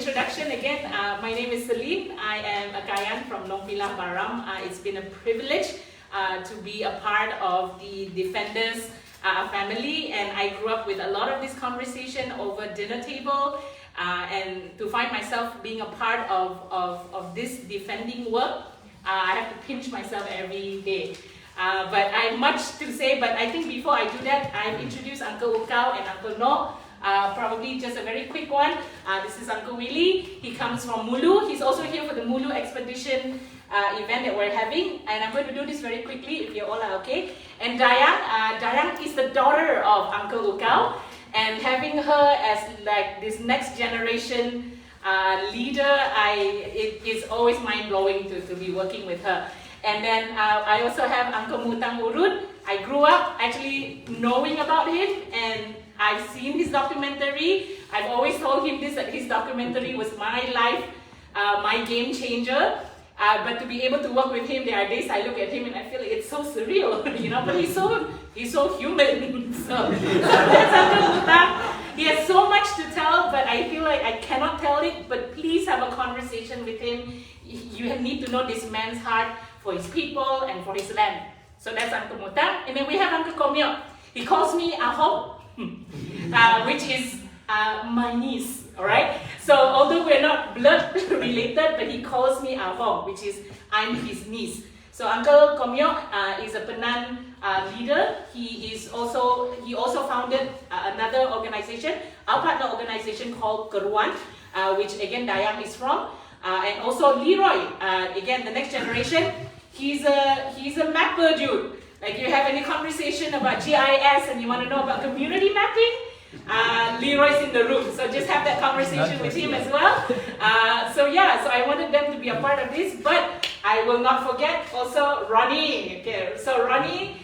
Introduction again, my name is Celine. I am a Kayan from Nongpilah, Baram. It's been a privilege to be a part of the Defenders family, and I grew up with a lot of this conversation over dinner table, and to find myself being a part of this defending work, I have to pinch myself every day. But I have much to say, but I think before I do that, I've introduced Uncle Ukau and Uncle No. Probably just a very quick one. This is Uncle Willie. He comes from Mulu. He's also here for the Mulu expedition event that we're having. And I'm going to do this very quickly if you all are okay. And Dayang is the daughter of Uncle Ukau. And having her as like this next generation leader, it is always mind-blowing to be working with her. And then I also have Uncle Mutang Urut. I grew up actually knowing about him, and I've seen his documentary. I've always told him this, that his documentary was my life, my game changer. But to be able to work with him, there are days I look at him and I feel like it's so surreal, you know, but he's so human. so that's Uncle Mutang. He has so much to tell, but I feel like I cannot tell it, but please have a conversation with him. You need to know this man's heart for his people and for his land. So that's Uncle Mutang. And then we have Uncle Komeok. He calls me Ahong, which is my niece, alright? So although we're not blood related, but he calls me Ahong, which is I'm his niece. So Uncle Komeok is a Penan leader. He also founded another organization, our partner organization called Keruan, which again Dayang is from. And also Leroy, again the next generation. He's a mapper dude. Like you have any conversation about GIS and you want to know about community mapping, Leroy's in the room. So just have that conversation with him as well. So I wanted them to be a part of this, but I will not forget also Ronnie. Okay, so Ronnie,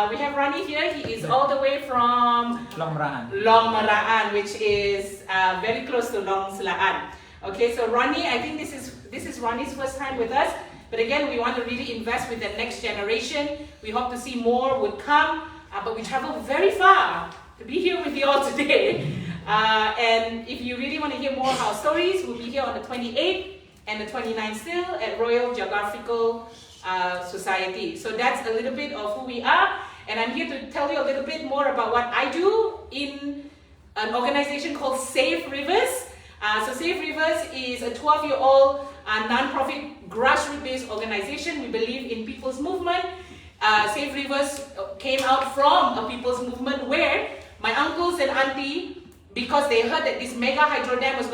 we have Ronnie here. He is all the way from Long Maraan, which is very close to Long Selaan. Okay, so Ronnie, I think this is Ronnie's first time with us. But again, we want to really invest with the next generation. We hope to see more would come, but we traveled very far to be here with you all today. And if you really want to hear more of our stories, we'll be here on the 28th and the 29th still at Royal Geographical Society. So that's a little bit of who we are. And I'm here to tell you a little bit more about what I do in an organization called Save Rivers. So Save Rivers is a 12-year-old non-profit grassroots-based organization. We believe in people's movement. Save Rivers came out from a people's movement where my uncles and auntie, because they heard that this mega hydro dam was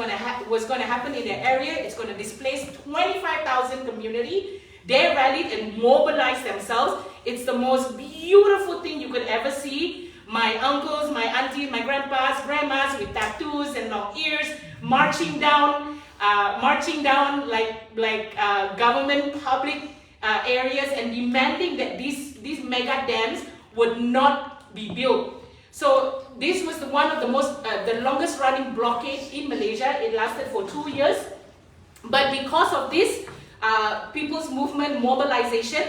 going to happen in their area, it's going to displace 25,000 community. They rallied and mobilized themselves. It's the most beautiful thing you could ever see. My uncles, my aunties, my grandmas with tattoos and long ears, marching down like government public areas and demanding that these mega dams would not be built. So this was one of the longest running blockade in Malaysia. It lasted for 2 years. But because of this people's movement mobilization,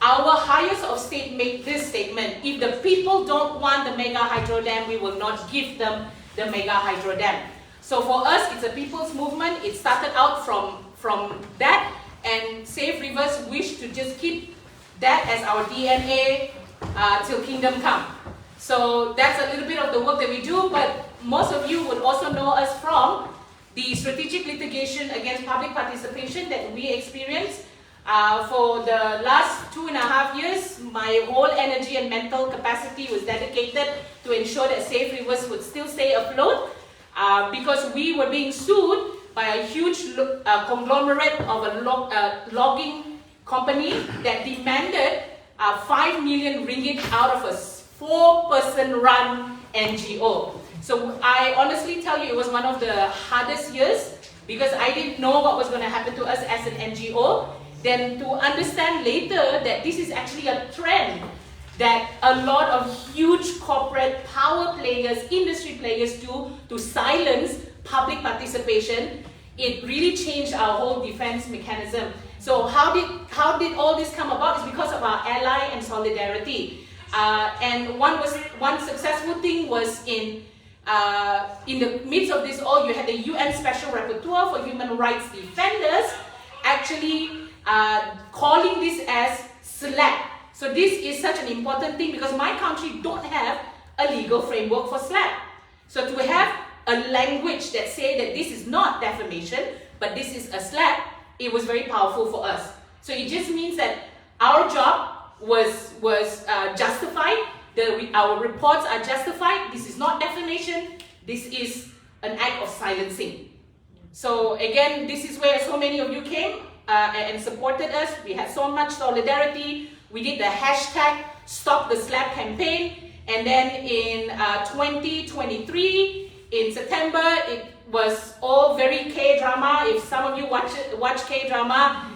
our highest of state made this statement: if the people don't want the mega hydro dam, we will not give them the mega hydro dam. So for us, it's a people's movement. It started out from that, and Save Rivers wish to just keep that as our DNA till kingdom come. So that's a little bit of the work that we do, but most of you would also know us from the strategic litigation against public participation that we experienced. For the last 2.5 years, my whole energy and mental capacity was dedicated to ensure that Save Rivers would still stay afloat, because we were being sued by a huge conglomerate of a logging company that demanded 5 million ringgit out of a 4-person run NGO. So I honestly tell you, it was one of the hardest years because I didn't know what was going to happen to us as an NGO. Then to understand later that this is actually a trend that a lot of huge corporate power players, industry players do to silence public participation, it really changed our whole defense mechanism. So how did all this come about? It's because of our ally and solidarity. And one successful thing was in in the midst of this all, you had the UN Special Rapporteur for Human Rights Defenders actually calling this as SLAP. So this is such an important thing because my country don't have a legal framework for SLAP. So to have a language that say that this is not defamation, but this is a SLAP, it was very powerful for us. So it just means that our job was justified. Our reports are justified. This is not defamation. This is an act of silencing. So again, this is where so many of you came and supported us. We had so much solidarity. We did the hashtag Stop the Slap campaign. And then in 2023, in September, it was all very K-drama. If some of you watch K-drama,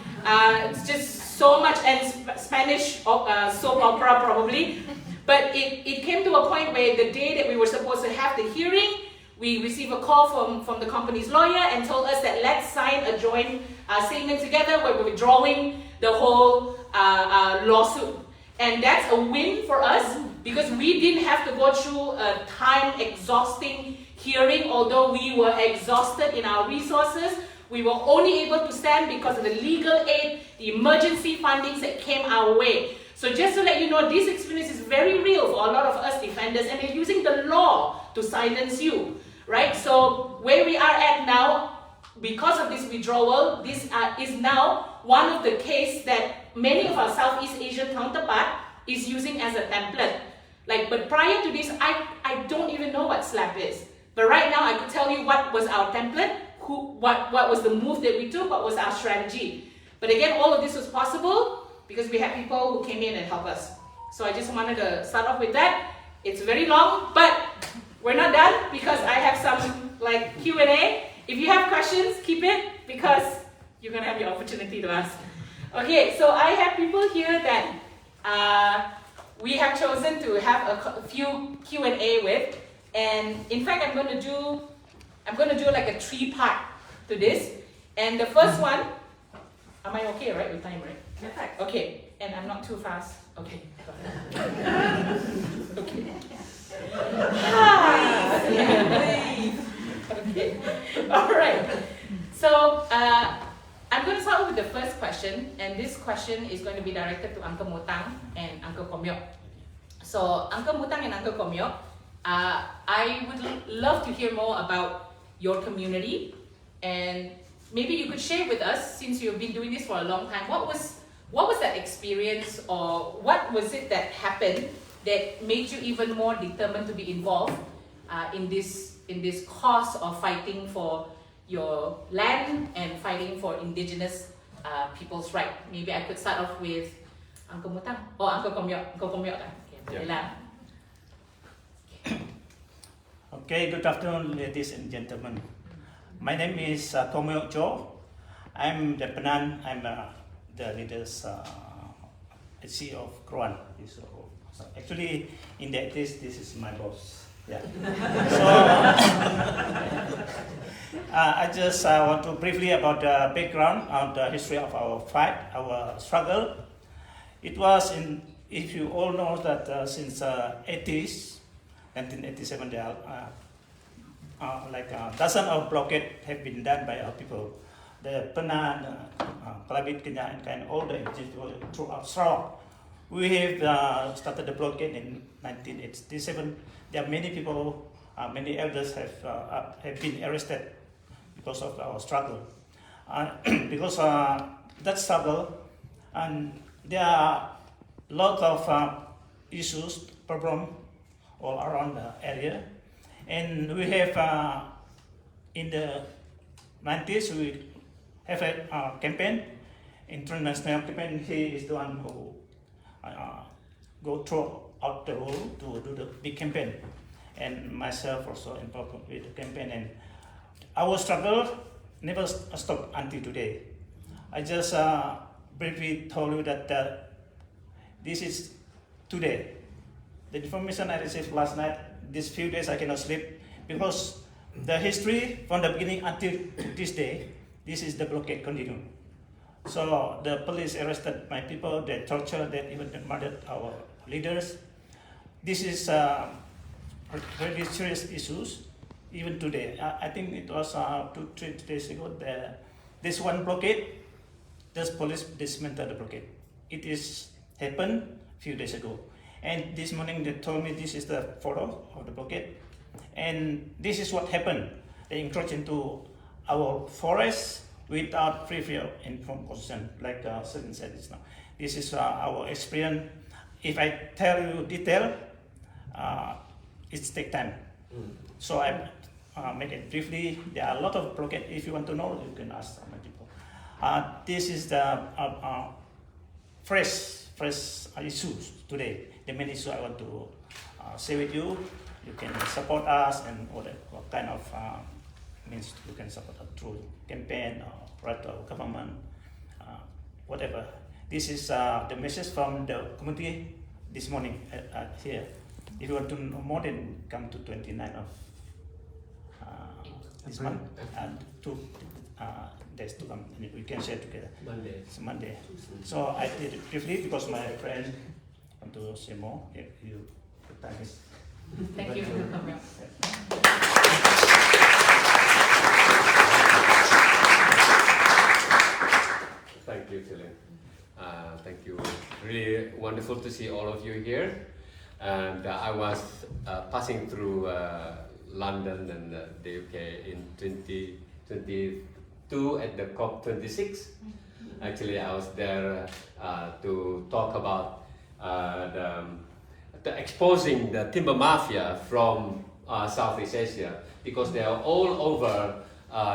it's just so much, and Spanish soap opera probably. But it came to a point where the day that we were supposed to have the hearing, we received a call from the company's lawyer and told us that let's sign a joint statement together where we're withdrawing the whole lawsuit. And that's a win for us because we didn't have to go through a time-exhausting hearing. Although we were exhausted in our resources, we were only able to stand because of the legal aid, the emergency fundings that came our way. So just to let you know, this experience is very real for a lot of us defenders, and they're using the law to silence you, right? So where we are at now, because of this withdrawal, this is now one of the cases that many of our Southeast Asian counterpart is using as a template. But prior to this, I don't even know what SLAP is. But right now, I could tell you what was our template, what was the move that we took, what was our strategy. But again, all of this was possible because we had people who came in and helped us. So I just wanted to start off with that. It's very long, but we're not done because I have some Q&A. If you have questions, keep it because you're gonna have your opportunity to ask. Okay, so I have people here that we have chosen to have a few Q&A with, and in fact, I'm gonna do like a 3-part to this. And the first one, am I okay, right, with time, right? Perfect. Okay, and I'm not too fast. Okay. Okay. Okay. All right. So I'm going to start with the first question, and this question is going to be directed to Uncle Mutang and Uncle Komeok. So Uncle Mutang and Uncle Komeok, I would love to hear more about your community, and maybe you could share with us, since you've been doing this for a long time, what was that experience, or what was it that happened that made you even more determined to be involved in this cause of fighting for your land and fighting for indigenous people's right? Maybe I could start off with Uncle Mutang or Uncle Komeok. Uncle Komeok. Okay. Yeah. Okay, good afternoon, ladies and gentlemen. My name is Komeok Joe. I'm the Penan. I'm the leaders CEO of Keruan. So actually, in that case, this is my boss. Yeah. So I just want to briefly about the background of the history of our fight, our struggle. It was if you all know that since 80s, 1987, there are dozens of blockades have been done by our people. The Penan, Kenya, and Kayan, all the indigenous people throughout Sarawak. We have started the blockade in 1987. There are many people, many elders have been arrested because of our struggle. Because that struggle, and there are lots of issues, problems all around the area. And we have, in the 90s, we have a campaign, international campaign. He is the one who go throughout the world to do the big campaign, and myself also involved with the campaign. And our struggle never stopped until today. I just briefly told you that this is today. The information I received last night, these few days I cannot sleep because the history from the beginning until this day, this is the blockade continue. So the police arrested my people, they tortured, they even murdered our leaders. This is really serious issues. Even today, I think it was 2-3 days ago. This one blockade, this police dismantled the blockade. It is happened a few days ago, and this morning they told me this is the photo of the blockade, and this is what happened. They encroached into our forest without free of informed consent, like Celine said just now. This is our experience. If I tell you detail, it takes time. So I make it briefly. There are a lot of blockade. If you want to know, you can ask my people. This is the fresh issues today. The main issue I want to share with you. You can support us, and what kind of means you can support us through campaign or write to our government, whatever. This is the message from the community this morning here. If you want to know more, then come to 29th of this month and 2 days to come. And we can share together. Monday. It's Monday. So I did it briefly because my friend want to say more. If you, the time is. Thank you for the comment. Thank you, Celine. Thank you. Really wonderful to see all of you here. And I was passing through London and the UK in 2022 at the COP26. Actually, I was there to talk about the exposing the timber mafia from Southeast Asia, because they are all over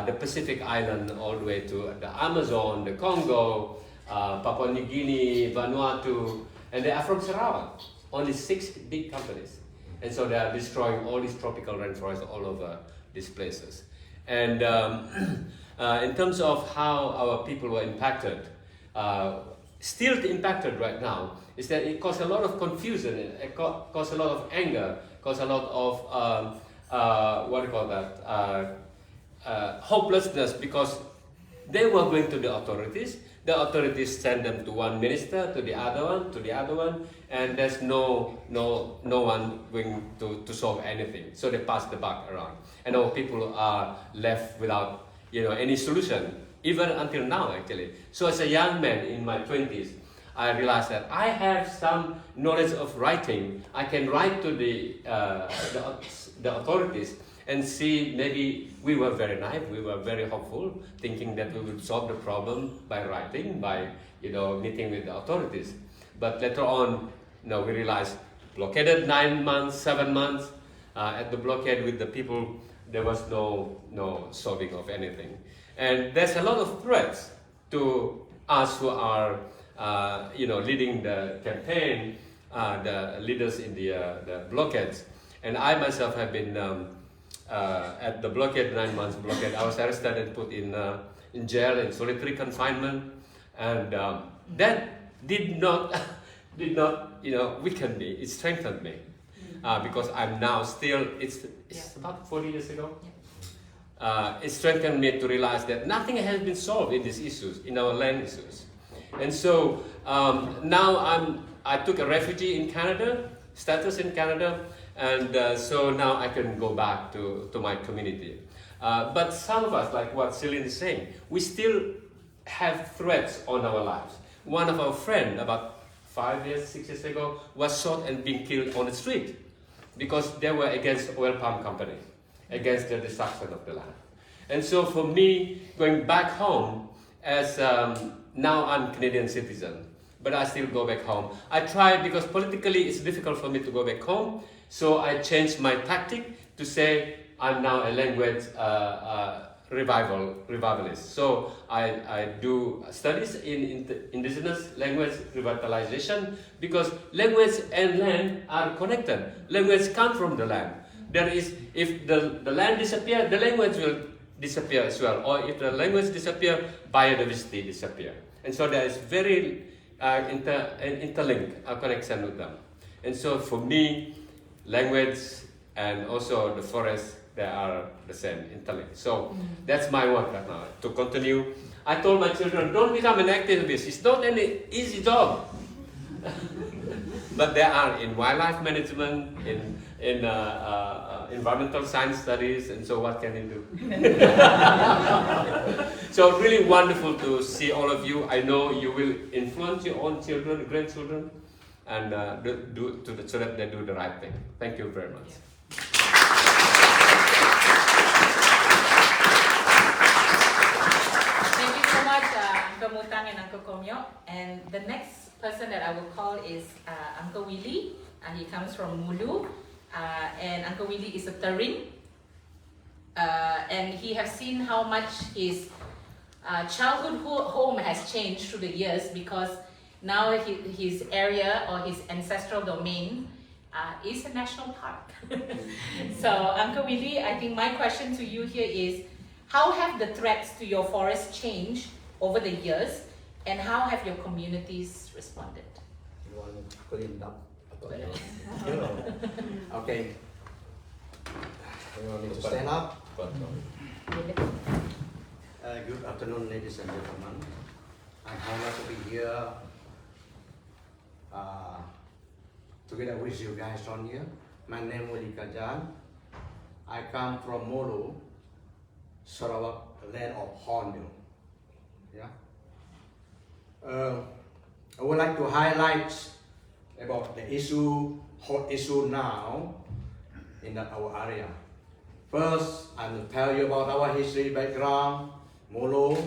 the Pacific Island, all the way to the Amazon, the Congo, Papua New Guinea, Vanuatu, and they are from Sarawak. Only 6 big companies, and so they are destroying all these tropical rainforests all over these places. And in terms of how our people were impacted, still impacted right now, is that it caused a lot of confusion, it caused a lot of anger, caused a lot of what do you call that, hopelessness, because they were going to the authorities. The authorities send them to one minister, to the other one, and there's no one going to solve anything. So they pass the buck around, and our people are left without any solution, even until now actually. So as a young man in my 20s, I realized that I have some knowledge of writing. I can write to the authorities and see, maybe we were very naive, we were very hopeful, thinking that we would solve the problem by writing, by meeting with the authorities. But later on, we realized, blockaded 9 months, 7 months, at the blockade with the people, there was no solving of anything. And there's a lot of threats to us who are leading the campaign, the leaders in the blockades. And I myself have been at the blockade, 9 months blockade. I was arrested and put in jail, in solitary confinement, and that did not weaken me. It strengthened me, because I'm now still. It's about 40 years ago. It strengthened me to realize that nothing has been solved in these issues, in our land issues, and so now I took a refugee in Canada, status in Canada. And so now I can go back to my community. But some of us, like what Celine is saying, we still have threats on our lives. One of our friends, about 5 years, 6 years ago, was shot and being killed on the street because they were against oil palm company, against the destruction of the land. And so for me, going back home, as now I'm Canadian citizen, but I still go back home. I try, because politically it's difficult for me to go back home. So I changed my tactic to say I'm now a language revivalist. So I do studies in indigenous language revitalization, because language and land are connected. Language comes from the land. If the land disappears, the language will disappear as well. Or if the language disappears, biodiversity disappears. And so there is very interlinked connection with them. And so for me, language and also the forest, they are the same, interlinked. So that's my work right now, to continue. I told my children, don't become an activist. It's not an easy job. But they are in wildlife management, in in environmental science studies, and so what can he do? So really wonderful to see all of you. I know you will influence your own children, grandchildren, and so that they do the right thing. Thank you very much. Thank you so much, Uncle Mutang and Uncle Komeok. And the next person that I will call is Uncle Willie. He comes from Mulu. And Uncle Willie is a Tarin. And he has seen how much his childhood home has changed through the years, because now his area or his ancestral domain is a national park. So Uncle Willie, I think my question to you here is, how have the threats to your forest changed over the years, and how have your communities responded? You want to clean up? Okay. You want me to stand up? Good afternoon, ladies and gentlemen. I'm honored to be here together with you guys on here. My name is Kayan. I come from Mulu, Sarawak, land of Hornbill. Yeah. I would like to highlight about the hot issue now in our area. First, I will tell you about our history background. Mulu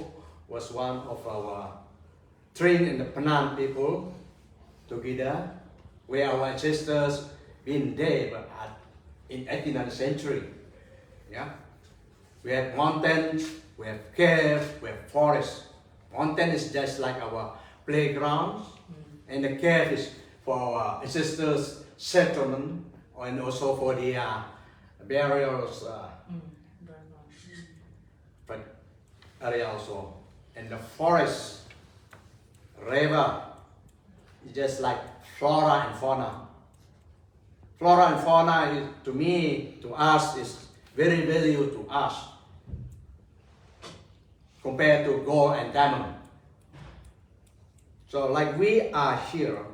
was one of our trained in the Penan people together, where our ancestors been there but in 18th century. Yeah, we have mountains, we have caves, we have forests. Mountain is just like our playgrounds, and the cave is for our ancestors' settlement, and also for the burials area also. And the forest, river, is just like flora and fauna. Flora and fauna is, to me, to us, is very valuable to us compared to gold and diamond. So like we are here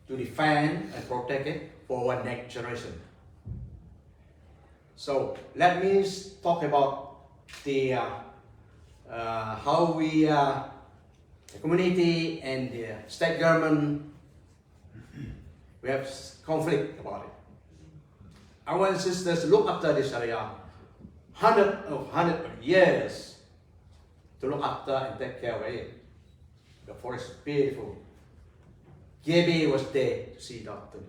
to defend and protect it for our next generation. So let me talk about the how we, the community and the state government, we have conflict about it. Our ancestors look after this area hundreds of years to look after and take care of it. The forest is beautiful. Gaby was there to see that too.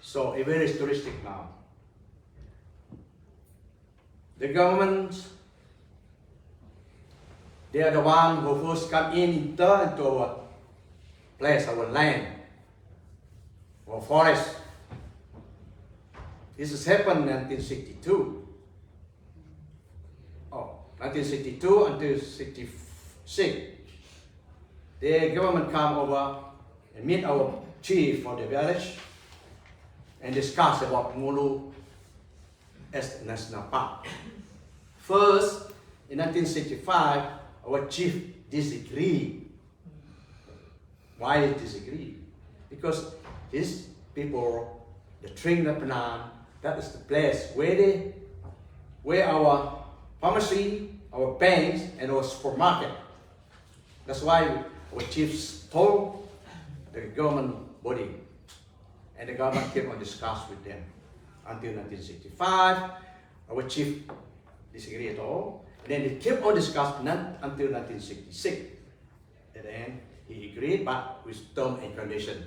So it's very touristic now. The government, they are the one who first come into our place, our land, our forest. This has happened in 1962. 1962 until 66. The government come over and meet our chief for the village and discuss about Mulu as a national park. First, in 1965, our chief disagreed. Why he disagreed? Because his people, the Tring Penan, that is the place where our pharmacy, our banks, and our supermarket. That's why our chiefs told the government body, and the government came on discuss with them. Until 1965, our chief disagreed at all. And then it kept on discussing until 1966. And then he agreed, but with term and condition.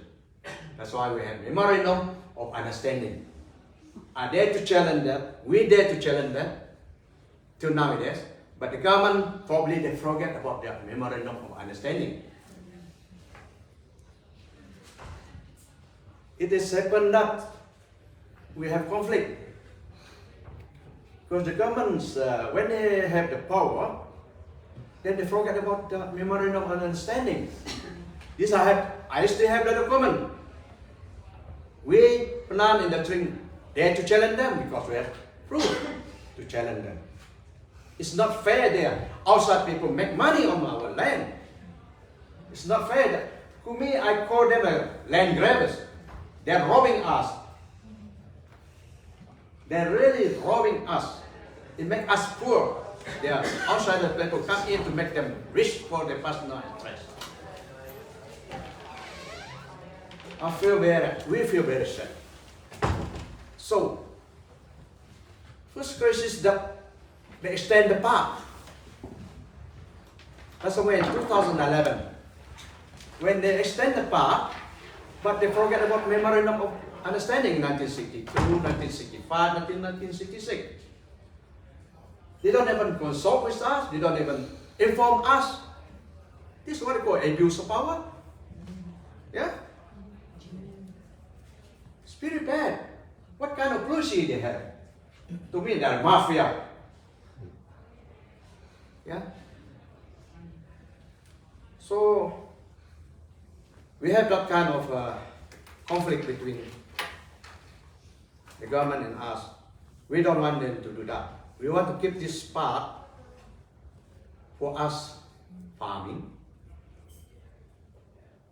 That's why we have memorandum of understanding. I dare to challenge that. We dare to challenge that till nowadays. But the government probably they forget about their memorandum of understanding. It has happened that we have conflict. Because the governments, when they have the power, then they forget about the memorandum of understanding. This I still have the document. We, Penan in the Tring, dare to challenge them because we have proof to challenge them. It's not fair there. Outside people make money on our land. It's not fair. To me, I call them land grabbers. They're robbing us. They're really robbing us. It makes us poor. They are outsider people come in to make them rich for their personal interest. We feel very sad. So, first crisis that they extend the park. That's why in 2011, when they extend the park, but they forget about Memorandum of Understanding in 1962, 1965, 1966. They don't even consult with us, they don't even inform us. This is what they call abuse of power. Yeah? It's very bad. What kind of policy they have? To me, they're mafia. Yeah? So, we have that kind of conflict between the government and us. We don't want them to do that. We want to keep this part for us farming,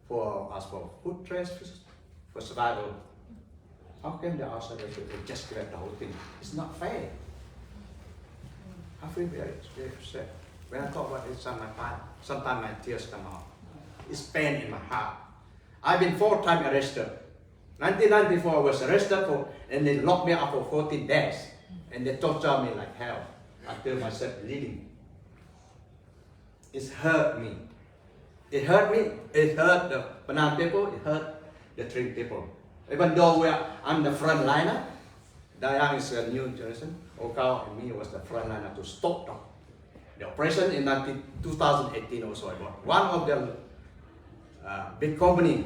for us for food trace, for survival. How can the outsiders just grab the whole thing? It's not fair. I feel very upset. When I talk about it, sometimes my tears come out. It's pain in my heart. I've been 4 times arrested. 1994 I was arrested and they locked me up for 14 days. And they tortured me like hell until I started bleeding. It's hurt me. It hurt me. It hurt the Penan people. It hurt the Tring people. Even though I'm the frontliner, Kayan is a new generation. Okao and me was the frontliner to stop the oppression in 2018 also. I got one of the big company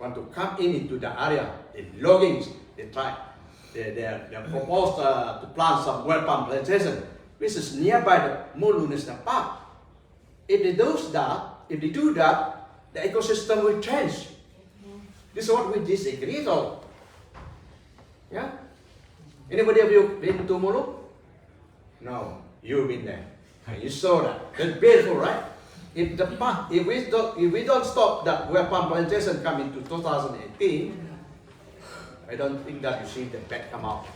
want to come into the area, the logging, they try. They proposed to plant some well palm plantation, which is nearby the Mulu National Park. If they do that, the ecosystem will change. This is what we disagree on. Yeah? Anybody of you been to Mulu? No, you've been there. You saw that. It's beautiful, right? If we don't stop that well palm plantation coming to 2018, I don't think that you see the bat come out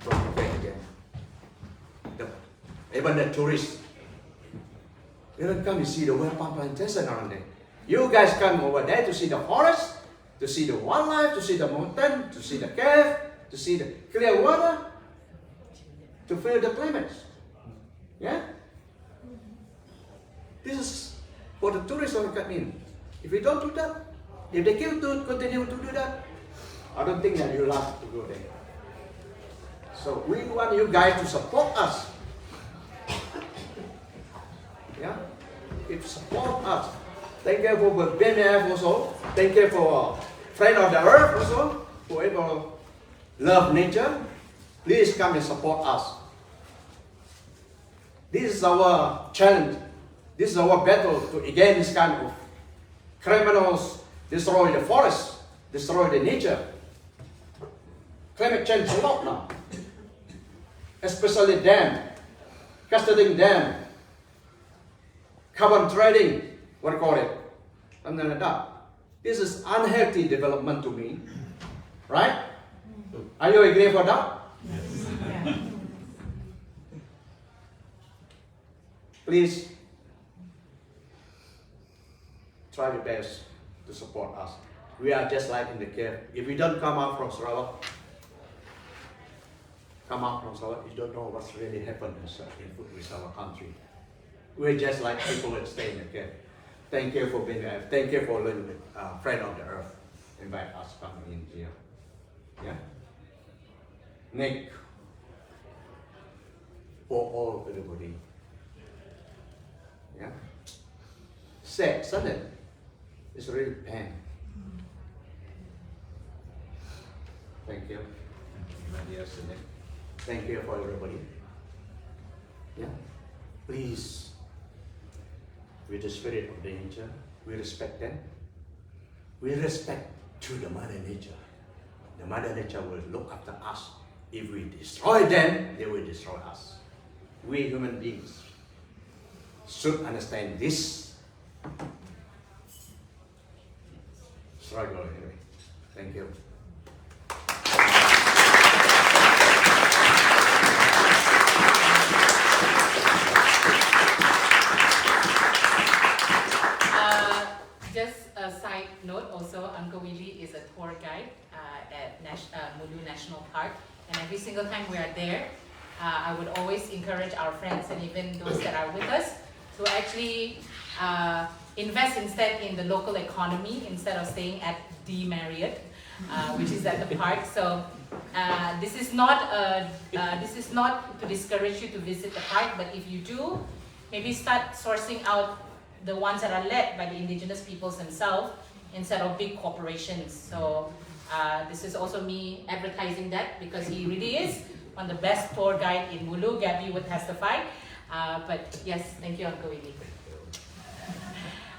from the bed again. Even the tourists, they don't come to see the well palm plantation around there. You guys come over there to see the forest, to see the wildlife, to see the mountain, to see the cave, to see the clear water, to feel the climate. Yeah? This is for the tourists who come in. If we don't do that, if they continue to do that, I don't think that you'll have to go there. So we want you guys to support us. Yeah? If support us. Thank you for BMF also. Thank you for Friend of the Earth also. Whoever love nature, please come and support us. This is our challenge. This is our battle to against this kind of criminals destroy the forest, destroy the nature. Climate change a lot now, especially dam, cascading dam, carbon trading, what do you call it? Something like that. This is unhealthy development to me, right? Are you agree for that? Yes. Yeah. Please try your best to support us. We are just like in the cave. If we don't come out from Sarawak, you don't know what's really happened with our country. We're just like people that stay in the cave. Thank you for being there. Thank you for learning Friend of the Earth. Invite us coming in here. Yeah? Nick, for everybody. Yeah? Sad, sudden. It's really pain. Thank you. Thank you for everybody. Yeah? Please, with the spirit of the nature, we respect them. We respect to the Mother Nature. The Mother Nature will look after us. If we destroy them, they will destroy us. We human beings should understand this struggle anyway. Thank you. guide at Mulu National Park, and every single time we are there, I would always encourage our friends and even those that are with us to actually invest instead in the local economy instead of staying at the Marriott, which is at the park. So this is not to discourage you to visit the park, but if you do, maybe start sourcing out the ones that are led by the indigenous peoples themselves instead of big corporations. So this is also me advertising that, because he really is one of the best tour guide in Mulu. Gabby would testify. But yes, thank you, Uncle Willie.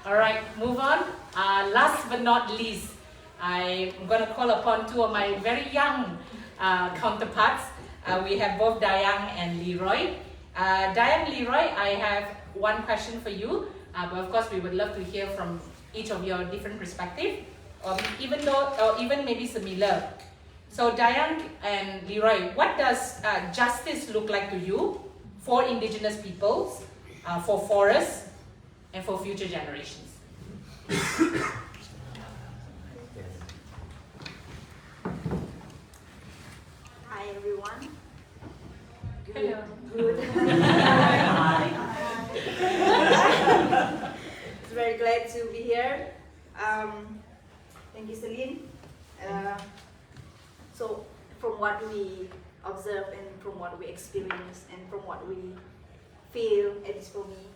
All right, move on. Last but not least, I'm going to call upon two of my very young counterparts. We have both Dayang and Leroy. Dayang, Leroy, I have one question for you. But of course, we would love to hear from each of your different perspectives, or even maybe similar. So Dayang and Leroy, what does justice look like to you for indigenous peoples, for forests, and for future generations? Hi everyone. Hello. Good. It's very glad to be here. Thank you, Celine. So from what we observe and from what we experience and from what we feel, at least for me,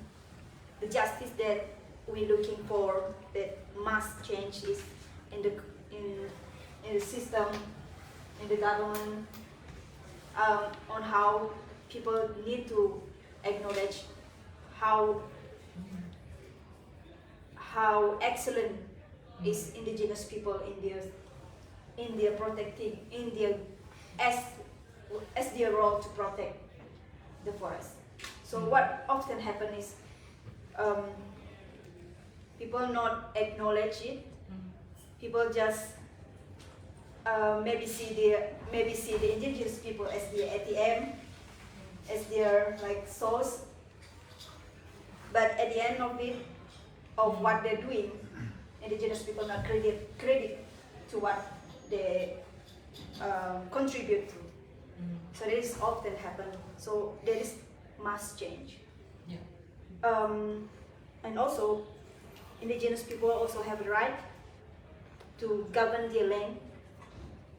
the justice that we're looking for, that must change, is in the system, in the government, on how people need to acknowledge how excellent is indigenous people in their protecting, in their as their role to protect the forest. So what often happens is people not acknowledge it. People just maybe see the indigenous people as the ATM, as their like source. But at the end of it, of what they're doing, indigenous people not credit to what they contribute to. So this often happen. So there is must change. Yeah. And also, indigenous people also have the right to govern their land,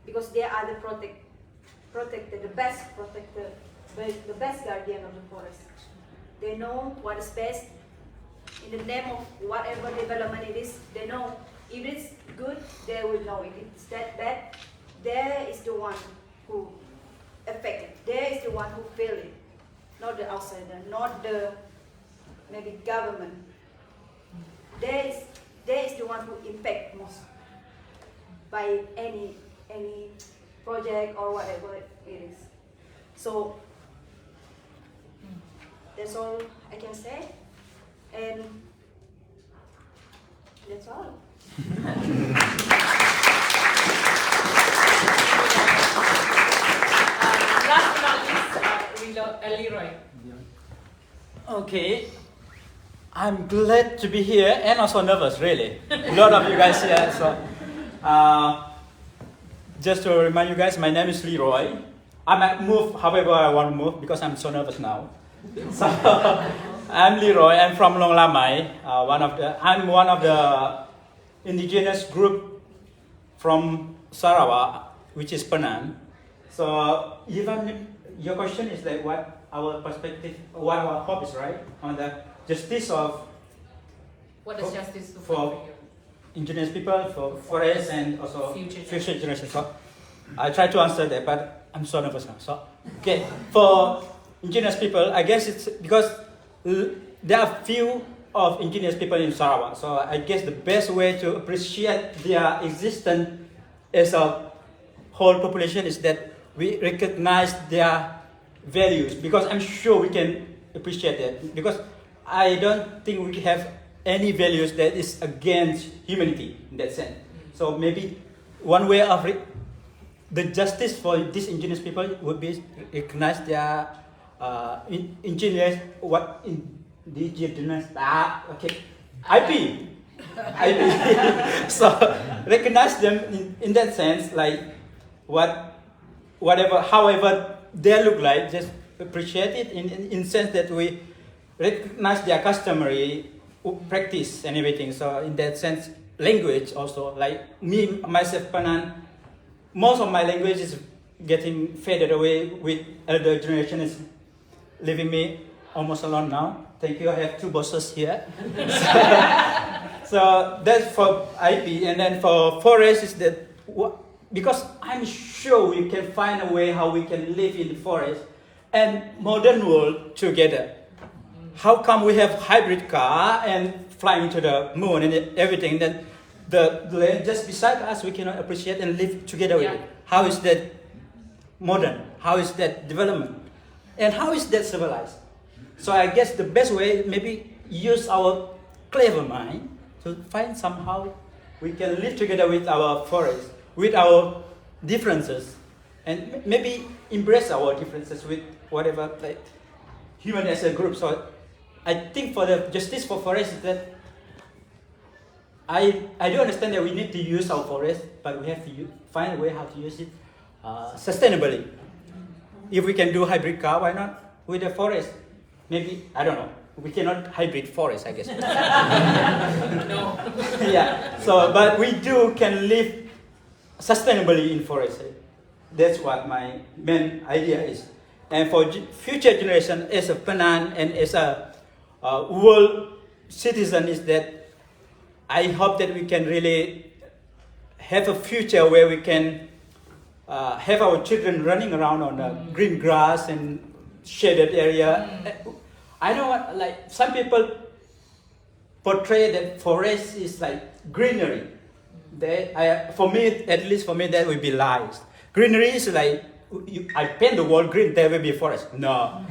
because they are the the best protector, the best guardian of the forest. They know what is best. In the name of whatever development it is, they know if it's good, they will know. If it's that bad, there is the one who affected. There is the one who feel it, not the outsider, not the maybe government. There is the one who impact most by any project or whatever it is. So that's all I can say, and that's all. Last but not least, Leroy. Okay, I'm glad to be here and also nervous, really. A lot of you guys here. So, just to remind you guys, my name is Leroy. I might move however I want to move because I'm so nervous now. So, I'm Leroy. I'm from Long Lamai. I'm one of the indigenous group from Sarawak, which is Penan. So even your question is like what our perspective, what our hope is, right, on the justice of What does justice look for like for you? indigenous people, for forests, and also Future generations. So I try to answer that, but I'm so nervous now. So okay, for indigenous people, I guess it's because there are few of indigenous people in Sarawak. So I guess the best way to appreciate their existence as a whole population is that we recognize their values, because I'm sure we can appreciate that, because I don't think we have any values that is against humanity in that sense. So maybe one way of the justice for these indigenous people would be recognize their indigenous IP, IP. So recognize them in that sense, like however they look like, just appreciate it in sense that we recognize their customary practice and everything. So in that sense, language also, like me, myself, Penan, most of my language is getting faded away with elder generation is leaving me almost alone now. Thank you, I have 2 bosses here. So that's for IP, and then for forest is that, because I'm sure we can find a way how we can live in the forest and modern world together. How come we have hybrid car and flying to the moon and everything, then the land just beside us we cannot appreciate and live together with it? How is that modern? How is that development? And how is that civilized? So I guess the best way, maybe use our clever mind to find somehow we can live together with our forest, with our differences, and maybe embrace our differences with whatever, like human as a group. So I think for the justice for forest is that I do understand that we need to use our forest, but we have to find a way how to use it sustainably. If we can do hybrid car, why not with the forest? Maybe, I don't know. We cannot hybrid forest, I guess. No. Yeah. So, but we can live sustainably in forest. That's what my main idea is. And for future generation, as a Penan and as a world citizen, is that I hope that we can really have a future where we can have our children running around on the green grass and shaded area. I know what, like some people portray that forest is like greenery. For me, at least for me, that would be lies. Greenery is like, I paint the wall green, there will be forest. No.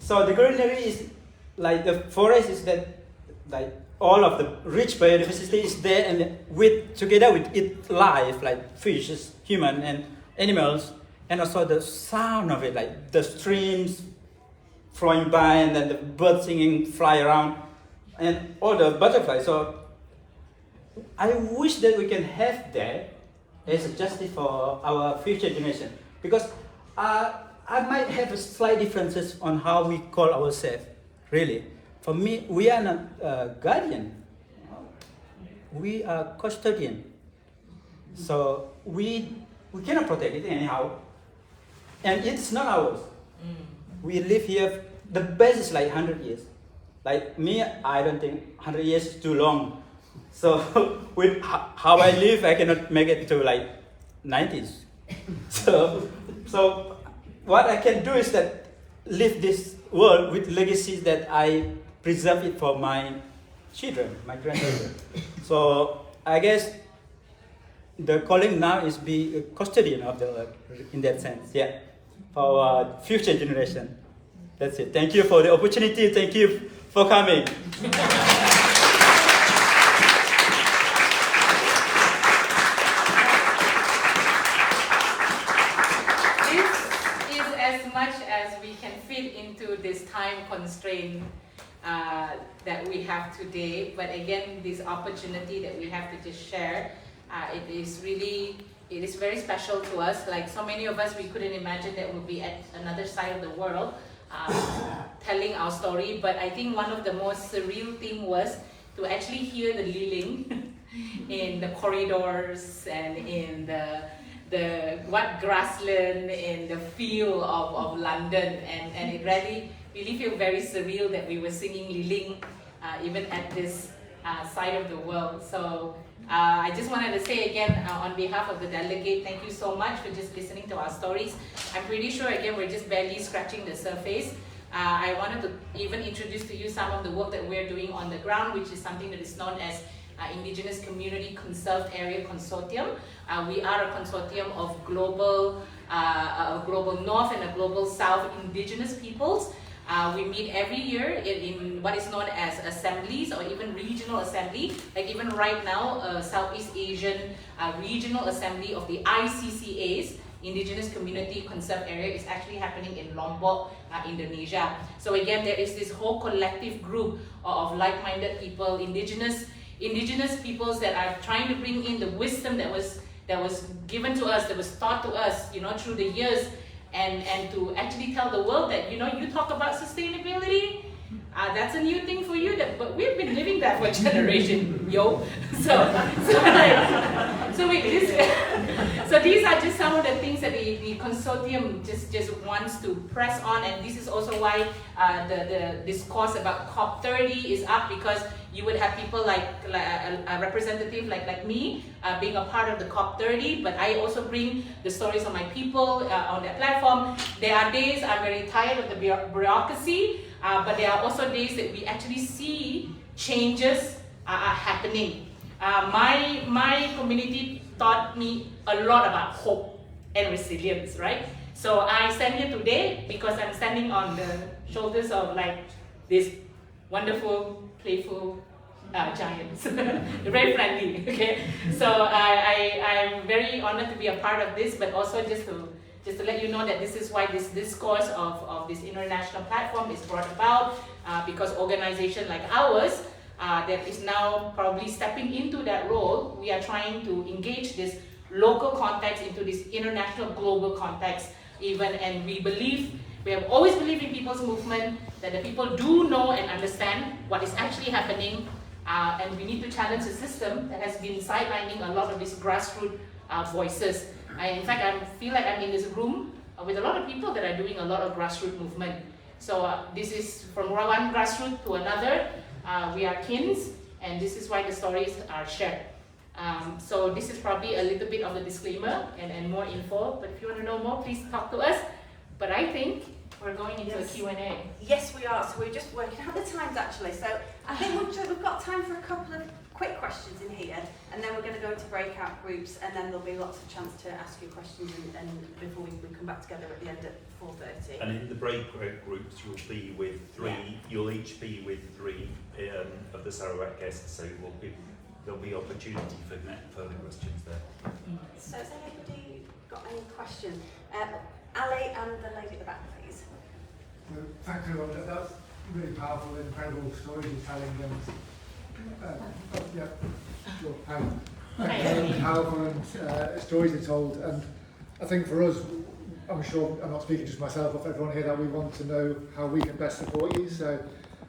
So the greenery is like, the forest is that, like all of the rich biodiversity is there, and together with its life, like fishes, human and animals, and also the sound of it, like the streams flowing by, and then the birds singing, fly around, and all the butterflies. So I wish that we can have that as a justice for our future generation, because I might have slight differences on how we call ourselves. Really, for me, we are not guardian. We are custodian. So we cannot protect it anyhow, and it's not ours. We live here. The best is like 100 years. Like me, I don't think 100 years is too long. So with how I live, I cannot make it to like 90s. So what I can do is that live this world with legacies that I preserve it for my children, my grandchildren. So I guess the calling now is be a custodian of the earth in that sense. Yeah, for our future generation. That's it. Thank you for the opportunity. Thank you for coming. Into this time constraint that we have today, but again, this opportunity that we have to just share, it is very special to us. Like so many of us, we couldn't imagine that we'll be at another side of the world telling our story. But I think one of the most surreal thing was to actually hear the liling in the corridors and in the grassland in the feel of London, and it really feel very surreal that we were singing liling even at this side of the world. So I just wanted to say again on behalf of the delegate, thank you so much for just listening to our stories. I'm pretty sure again we're just barely scratching the surface. I wanted to even introduce to you some of the work that we're doing on the ground, which is something that is known as Indigenous Community Conserved Area Consortium. We are a consortium of global North and a global South Indigenous peoples. We meet every year in what is known as assemblies or even regional assembly. Like even right now, Southeast Asian Regional Assembly of the ICCAs indigenous community conserved area is actually happening in Lombok, Indonesia. So again, there is this whole collective group of like-minded people, indigenous peoples that are trying to bring in the wisdom that was given to us, that was taught to us, through the years, and to actually tell the world that, you talk about sustainability, that's a new thing for you, but we've been living that for a generation, yo. So these are just some of the things that the consortium just wants to press on, and this is also why the discourse about COP30 is up, because you would have people like a representative like me being a part of the COP30, but I also bring the stories of my people on that platform. There are days I'm very tired of the bureaucracy, but there are also days that we actually see changes happening. My community taught me a lot about hope and resilience, right? So I stand here today because I'm standing on the shoulders of this wonderful, playful giants. They're very friendly, okay? So I'm very honored to be a part of this, but also just to let you know that this is why this discourse of this international platform is brought about, because organizations like ours that is now probably stepping into that role, we are trying to engage this local context into this international global context even, and we have always believed in people's movement, that the people do know and understand what is actually happening, and we need to challenge the system that has been sidelining a lot of these grassroots voices. In fact, I feel like I'm in this room with a lot of people that are doing a lot of grassroots movement. So this is from one grassroots to another. We are kins, and this is why the stories are shared. So this is probably a little bit of the disclaimer and more info, but if you want to know more, please talk to us. But I think we're going into a Q&A. Yes, we are. So we're just working out the times actually. So I think we've got time for a couple of quick questions in here, and then we're going to go into breakout groups, and then there'll be lots of chance to ask you questions and before we come back together at the end at 4:30. And in the breakout groups, you'll be with three. Yeah. You'll each be with three of the Sarawak guests, so there'll be opportunity for further questions there. So has anybody got any questions? Ali and the lady at the back, please. Well, thanks everyone. That's really powerful, incredible stories you're telling them. Powerful and stories are told, and I think for us, I'm sure I'm not speaking just myself, but for everyone here, that we want to know how we can best support you. So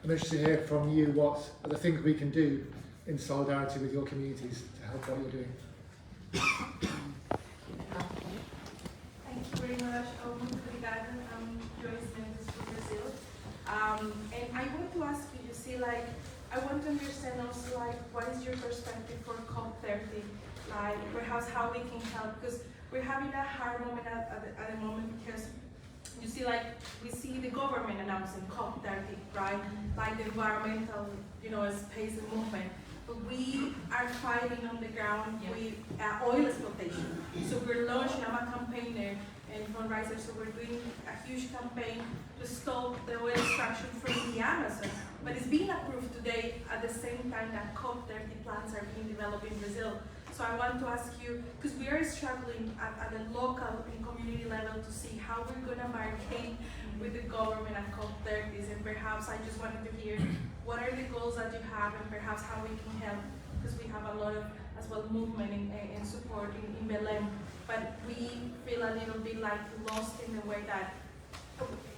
I'm interested to hear from you what are the things we can do in solidarity with your communities to help what you're doing. Thank you very much. Muito obrigada. I'm Joyce Mendes from Brazil. And I want to ask you, I want to understand also what is your perspective for COP30? Perhaps how we can help, because we're having a hard moment at the moment, because you see we see the government announcing COP30, right? Like the environmental, space and movement. But we are fighting on the ground with oil exploitation. So we're launching, I'm a campaigner and fundraiser, so we're doing a huge campaign to stop the oil extraction from the Amazon. But it's being approved today at the same time that COP30 plans are being developed in Brazil. So I want to ask you, because we are struggling at the local and community level to see how we're going to bargain with the government at COP30s, and perhaps I just wanted to hear what are the goals that you have and perhaps how we can help, because we have a lot of as well movement and support in Belém, but we feel a little bit lost in the way that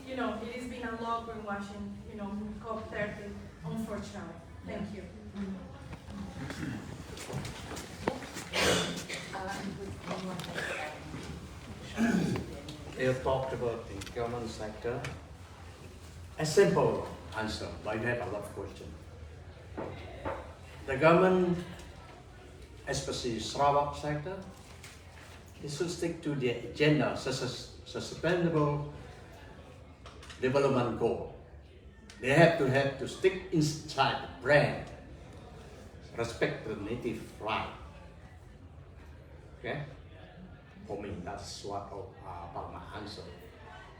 it has been a lot greenwashing, COP30, unfortunately. Thank you. They have talked about the government sector. A simple answer, but you have a lot of questions. The government, especially Sarawak sector, they should stick to the agenda, sustainable development goal. They have to stick inside the brand, respect the native right. Okay? For me, that's what about my answer.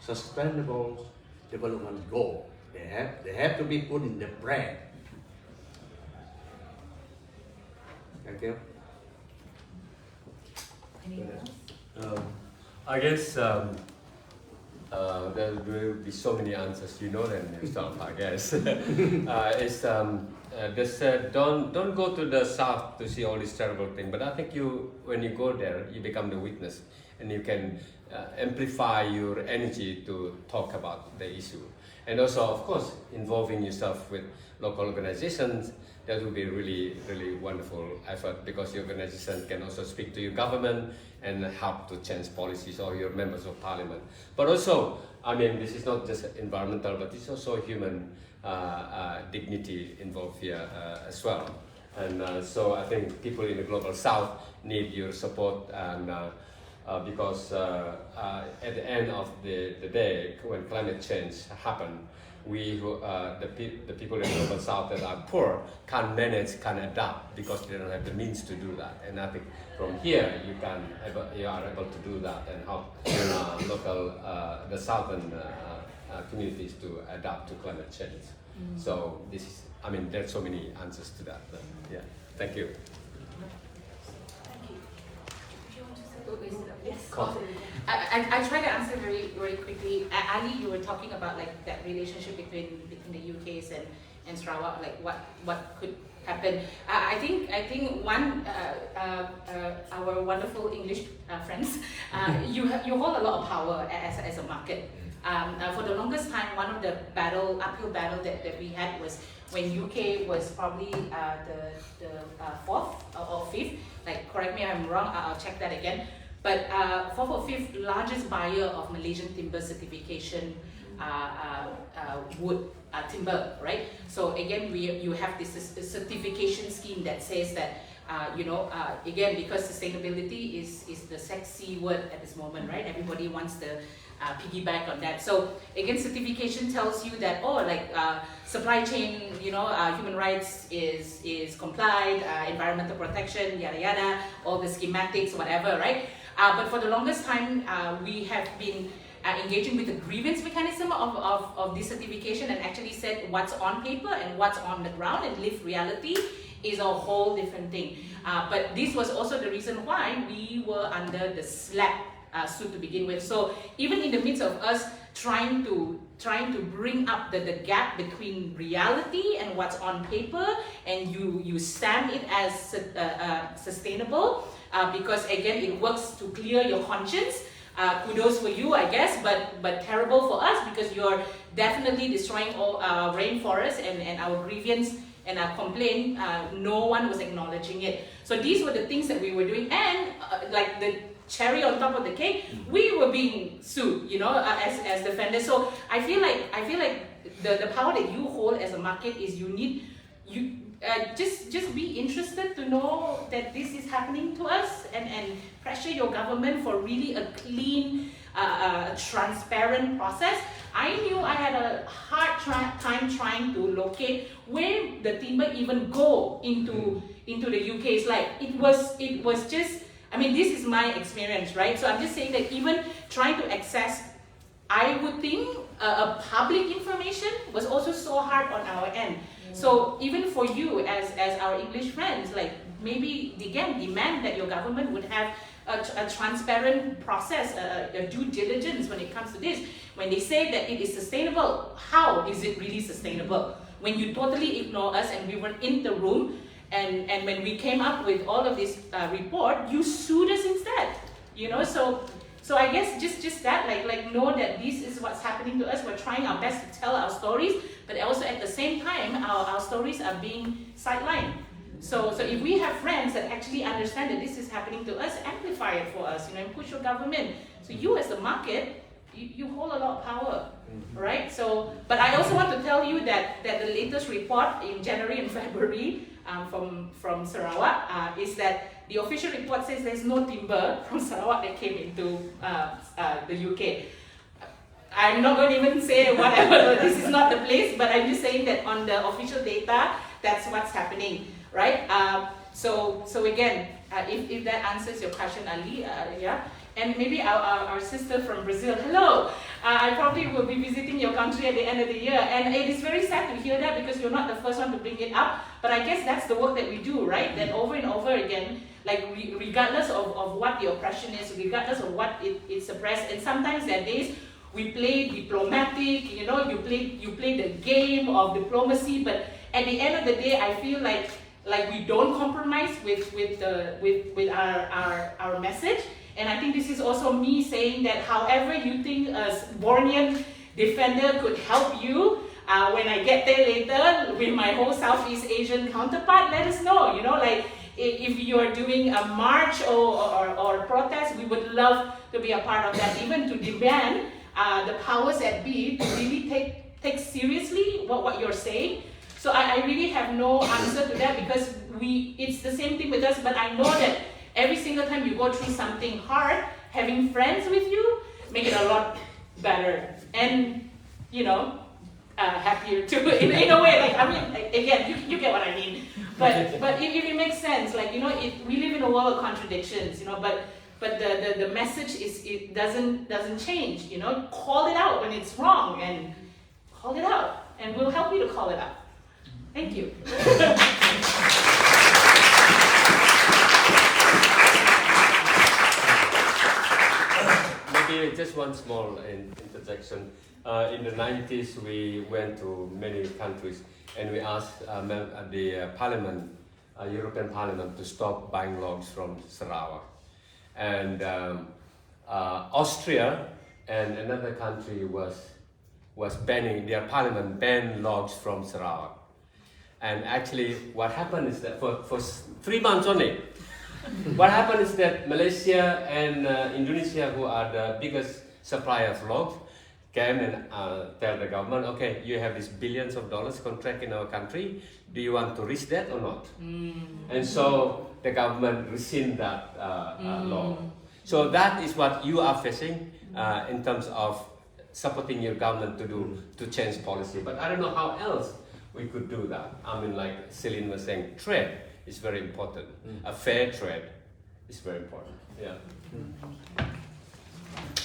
Sustainable development goal. They have to be put in the brand. Thank you. Anyone else? I guess there will be so many answers. You know them yourself, I guess. Don't go to the south to see all these terrible things. But I think when you go there, you become the witness, and you can amplify your energy to talk about the issue. And also, of course, involving yourself with local organizations. That would be really, really wonderful effort, because your organization can also speak to your government and help to change policies, or your members of parliament. But also, I mean, this is not just environmental, but it's also human dignity involved here as well. And so I think people in the global south need your support, and because at the end of the day, when climate change happens, the people in the global south that are poor can't adapt, because they don't have the means to do that. And I think from here you are able to do that and help the southern communities to adapt to climate change. So there's so many answers to that. Yeah, thank you. Yes. I try to answer very, very quickly. Ali, you were talking about like that relationship between the UKs and Sarawak, like what could happen. I think one our wonderful English friends, you hold a lot of power as a market. For the longest time, one of the uphill battle that we had was when UK was probably the fourth or fifth. Like, correct me if I'm wrong. I'll check that again. But fourth or fifth largest buyer of Malaysian timber certification wood timber, right? So again, you have this certification scheme that says that again, because sustainability is the sexy word at this moment, right? Everybody wants to piggyback on that. So again, certification tells you that supply chain, human rights is complied, environmental protection, yada yada, all the schematics, whatever, right? But for the longest time, we have been engaging with the grievance mechanism of this certification, and actually said what's on paper and what's on the ground and lived reality is a whole different thing. But this was also the reason why we were under the SLAP suit to begin with. So even in the midst of us trying to bring up the gap between reality and what's on paper, and you stamp it as sustainable, because again, it works to clear your conscience. Kudos for you, I guess, but terrible for us, because you're definitely destroying all our rainforests and our grievance and our complaint. No one was acknowledging it. So these were the things that we were doing, and like the cherry on top of the cake, we were being sued, as defenders. So I feel like the power that you hold as a market is just be interested to know that this is happening to us, and pressure your government for really a clean, transparent process. I knew I had a hard time trying to locate where the timber even go into the UK. It's like it was just, this is my experience, right? So I'm just saying that even trying to access, I would think, public information was also so hard on our end. So even for you as our English friends, like maybe again demand that your government would have a transparent process, a due diligence when it comes to this. When they say that it is sustainable, how is it really sustainable? When you totally ignore us and we were in the room, and when we came up with all of this report, you sued us instead. So I guess just that, like know that this is what's happening to us. We're trying our best to tell our stories, but also at the same time, our stories are being sidelined. So if we have friends that actually understand that this is happening to us, amplify it for us, and push your government. So you as the market, you hold a lot of power, right? So, but I also want to tell you that the latest report in January and February from Sarawak is that the official report says there's no timber from Sarawak that came into the UK. I'm not going to even say whatever, this is not the place, but I'm just saying that on the official data, that's what's happening, right? So again, if that answers your question, Ali, And maybe our sister from Brazil, hello. I probably will be visiting your country at the end of the year. And it is very sad to hear that because you're not the first one to bring it up. But I guess that's the work that we do, right? That over and over again, like regardless of what the oppression is, regardless of what it's suppressed, and sometimes there are days we play diplomatic, you know, you play the game of diplomacy, but at the end of the day, I feel like we don't compromise with our message. And I think this is also me saying that however you think a Bornean defender could help you, when I get there later with my whole Southeast Asian counterpart, let us know, you know, like if you're doing a march or a protest, we would love to be a part of that, even to demand the powers that be to really take seriously what you're saying. So I really have no answer to that because it's the same thing with us, but I know that every single time you go through something hard, having friends with you make it a lot better and, you know, happier too in a way. Like, I mean, again, you get what I mean. But it makes sense. Like, you know, we live in a world of contradictions, you know, but the message it doesn't change, you know. Call it out when it's wrong and call it out, and we'll help you to call it out. Thank you. Maybe just one small interjection. In the 90s, we went to many countries and we asked the Parliament, European Parliament, to stop buying logs from Sarawak. And Austria and another country was banning, their parliament banned logs from Sarawak. And actually what happened is that for 3 months only, what happened is that Malaysia and Indonesia, who are the biggest supplier of logs, came and tell the government, okay, you have this billions of dollars contract in our country, do you want to risk that or not? And so the government rescind that law. So that is what you are facing in terms of supporting your government to change policy. But I don't know how else we could do that. I mean, like Celine was saying, trade is very important. A fair trade is very important. Yeah.